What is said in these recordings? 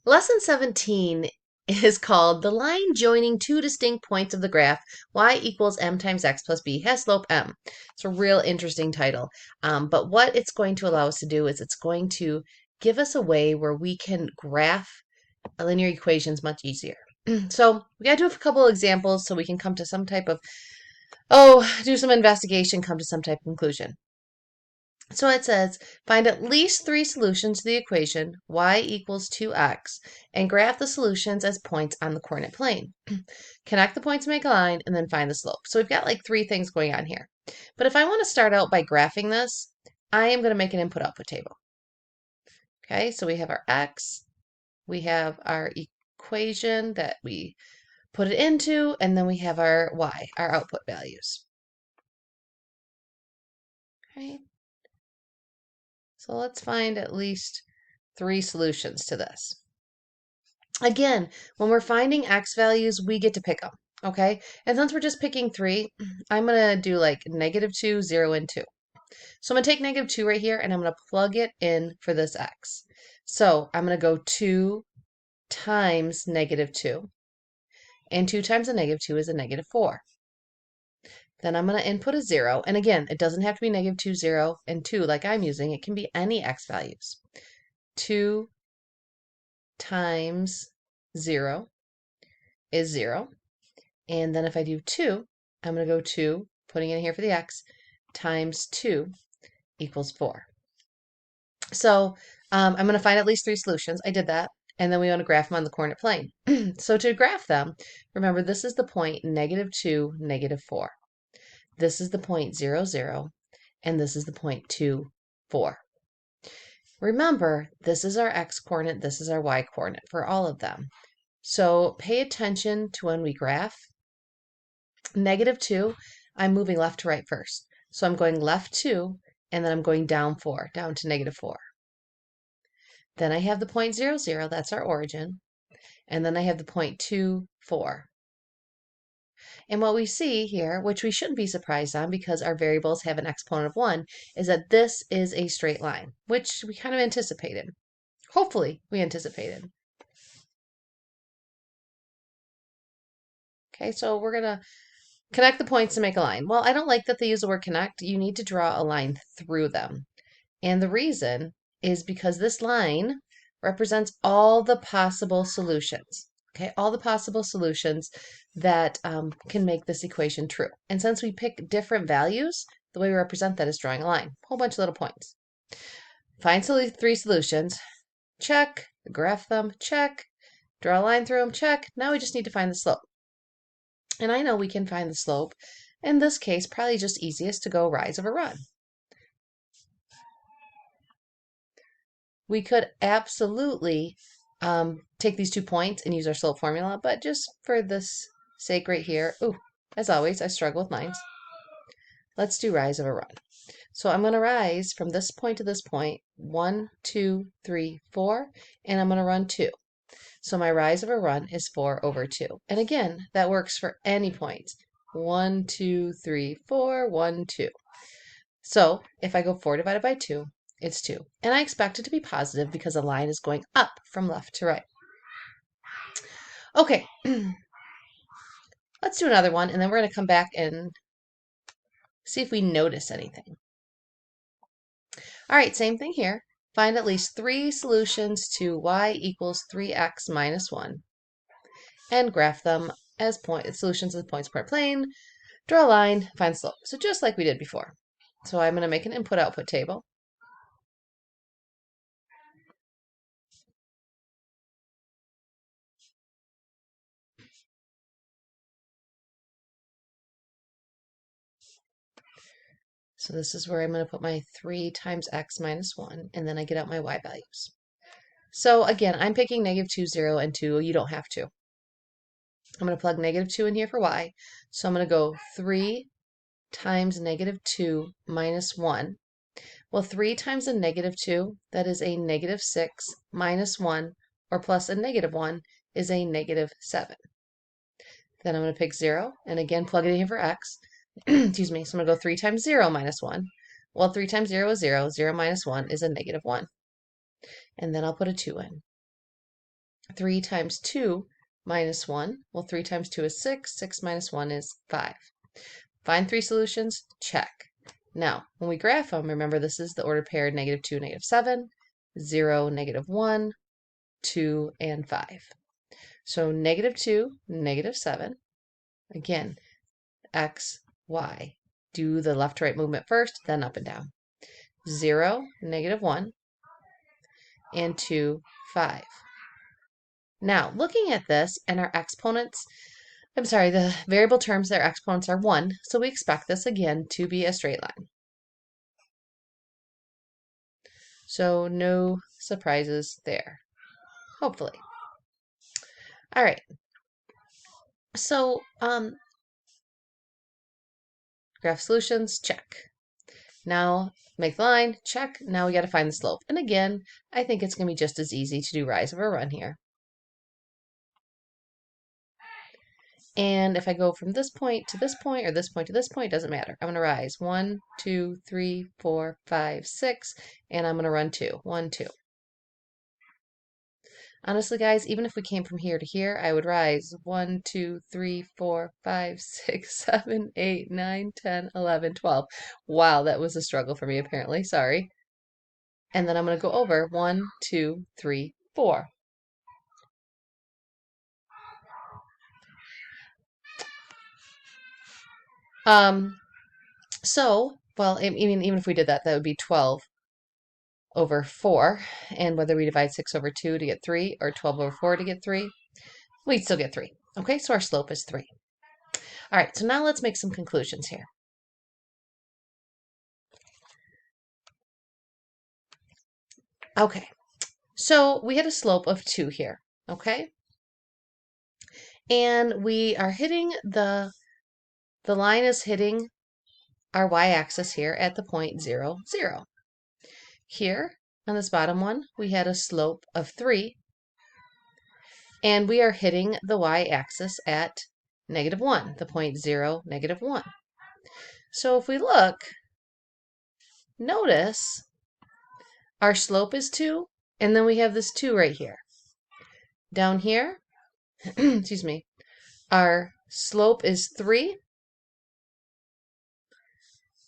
Lesson 17 is called The Line Joining Two Distinct Points of the Graph, y equals m times x plus b, has slope m. It's a real interesting title. But what it's going to allow us to do is it's going to give us a way where we can graph linear equations much easier. So we got to do a couple of examples so we can come to some type of, do some investigation, come to some type of conclusion. So it says, find at least three solutions to the equation y equals 2x and graph the solutions as points on the coordinate plane. Connect the points to make a line and then find the slope. So we've got like three things going on here. But if I want to start out by graphing this, I am going to make an input-output table. Okay, so we have our x, we have our equation that we put it into, and then we have our y, our output values. Okay. So let's find at least three solutions to this. Again, when we're finding x values, we get to pick them, okay? And since we're just picking three, I'm going to do like -2, 0, and 2. So I'm going to take -2 right here, and I'm going to plug it in for this x. So I'm going to go 2 times -2, and 2 times a -2 is a -4. Then I'm going to input a 0, and again, it doesn't have to be -2, 0, and 2 like I'm using. It can be any x values. 2 times 0 is 0. And then if I do 2, I'm going to go 2, putting in here for the x, times 2 equals 4. So I'm going to find at least three solutions. I did that. And then we want to graph them on the coordinate plane. So to graph them, remember this is the point -2, -4. This is the point 0, 0, and this is the point 2, 4. Remember, this is our x-coordinate, this is our y-coordinate for all of them. So pay attention to when we graph. -2, I'm moving left to right first. So I'm going left 2, and then I'm going down 4, down to -4. Then I have the point 0, 0, that's our origin. And then I have the point 2, 4. And what we see here, which we shouldn't be surprised on because our variables have an exponent of 1, is that this is a straight line, which we kind of anticipated. Hopefully, we anticipated. Okay, so we're going to connect the points to make a line. Well, I don't like that they use the word connect. You need to draw a line through them. And the reason is because this line represents all the possible solutions. Okay, all the possible solutions that can make this equation true. And since we pick different values, the way we represent that is drawing a line. A whole bunch of little points. Find three solutions. Check. Graph them. Check. Draw a line through them. Check. Now we just need to find the slope. And I know we can find the slope. In this case, probably just easiest to go rise over run. We could absolutely take these 2 points and use our slope formula, but just for this sake right here, as always, I struggle with lines. Let's do rise over run. So I'm going to rise from this point to this point, 1, 2, 3, 4, and I'm going to run 2. So my rise over run is 4 over 2. And again, that works for any points. 1, 2, 3, 4, 1, 2. So if I go 4 divided by 2, it's 2. And I expect it to be positive because the line is going up from left to right. Okay, let's do another one, and then we're going to come back and see if we notice anything. All right, same thing here. Find at least three solutions to y equals 3x minus 1 and graph them as solutions of the points per plane. Draw a line, find the slope. So just like we did before. So I'm going to make an input-output table. So this is where I'm going to put my 3 times x minus 1, and then I get out my y values. So again, I'm picking -2, 0, and 2. You don't have to. I'm going to plug -2 in here for y. So I'm going to go 3 times -2 minus 1. Well, 3 times a -2, that is a -6, minus 1, or plus a -1 is a -7. Then I'm going to pick 0, and again plug it in here for x. Excuse me, so I'm going to go 3 times 0 minus 1. Well, 3 times 0 is 0. 0 minus 1 is a -1. And then I'll put a 2 in. 3 times 2 minus 1. Well, 3 times 2 is 6. 6 minus 1 is 5. Find 3 solutions. Check. Now, when we graph them, remember this is the ordered pair -2, -7, 0, -1, 2, and 5. So -2, -7. Again, x, y. Do the left to right movement first, then up and down. 0, -1, and 2, 5. Now, looking at this and our exponents, the variable terms, their exponents are 1, so we expect this again to be a straight line. So no surprises there, hopefully. All right. So, graph solutions, check. Now, make the line, check. Now we got to find the slope. And again, I think it's going to be just as easy to do rise over run here. And if I go from this point to this point, or this point to this point, doesn't matter. I'm going to rise 1, 2, 3, 4, 5, 6, and I'm going to run 2. 1, 2. Honestly, guys, even if we came from here to here, I would rise 1, 2, 3, 4, 5, 6, 7, 8, 9, 10, 11, 12. Wow, that was a struggle for me, apparently. Sorry. And then I'm going to go over 1, 2, 3, 4. Well, I mean, even if we did that, that would be 12 over 4. And whether we divide 6 over 2 to get 3 or 12 over 4 to get 3, we'd still get 3. Okay, so our slope is 3. All right, so now let's make some conclusions here. Okay, so we had a slope of 2 here, okay? And we are hitting the line is hitting our y-axis here at the point 0, 0. Here, on this bottom one, we had a slope of 3, and we are hitting the y-axis at -1, the point 0, -1. So if we look, notice our slope is 2, and then we have this 2 right here. Down here, excuse me, our slope is 3,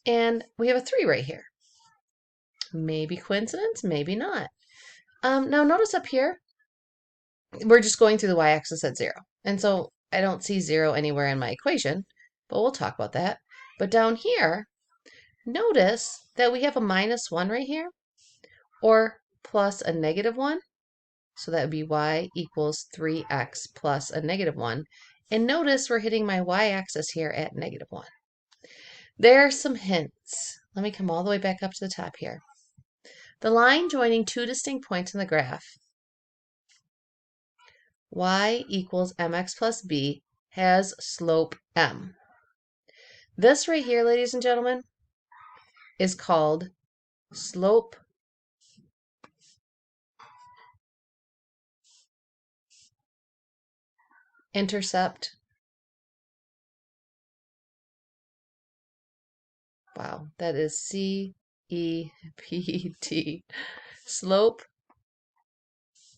and we have a 3 right here. Maybe coincidence, maybe not. Now notice up here, we're just going through the y-axis at 0. And so I don't see 0 anywhere in my equation, but we'll talk about that. But down here, notice that we have a -1 right here, or plus a -1. So that would be y equals 3x plus a -1. And notice we're hitting my y-axis here at -1. There are some hints. Let me come all the way back up to the top here. The line joining 2 distinct points in the graph, y equals mx plus b, has slope m. This right here, ladies and gentlemen, is called slope intercept. Wow, that is CEPT. Slope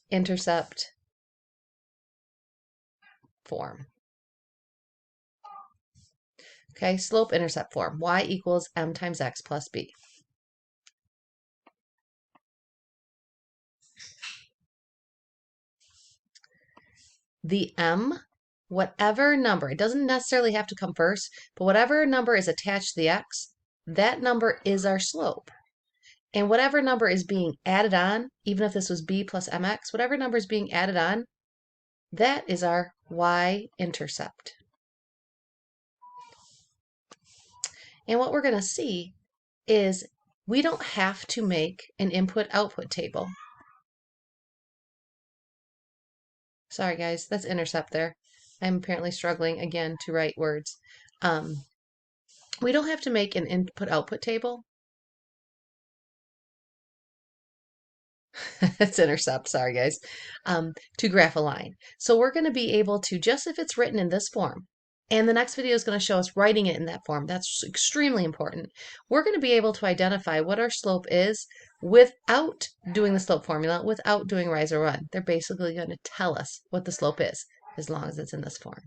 intercept form. Okay, slope intercept form. Y equals m times x plus b. The m, whatever number, it doesn't necessarily have to come first, but whatever number is attached to the x, that number is our slope. And whatever number is being added on, even if this was b plus mx, whatever number is being added on, that is our y-intercept. And what we're going to see is we don't have to make an input-output table. Sorry, guys, that's intercept there. I'm apparently struggling again to write words. We don't have to make an input-output table. It's intercept, sorry, guys, to graph a line. So we're going to be able to, just if it's written in this form, And the next video is going to show us writing it in that form. That's extremely important. We're going to be able to identify what our slope is without doing the slope formula, without doing rise or run. They're basically going to tell us what the slope is as long as it's in this form.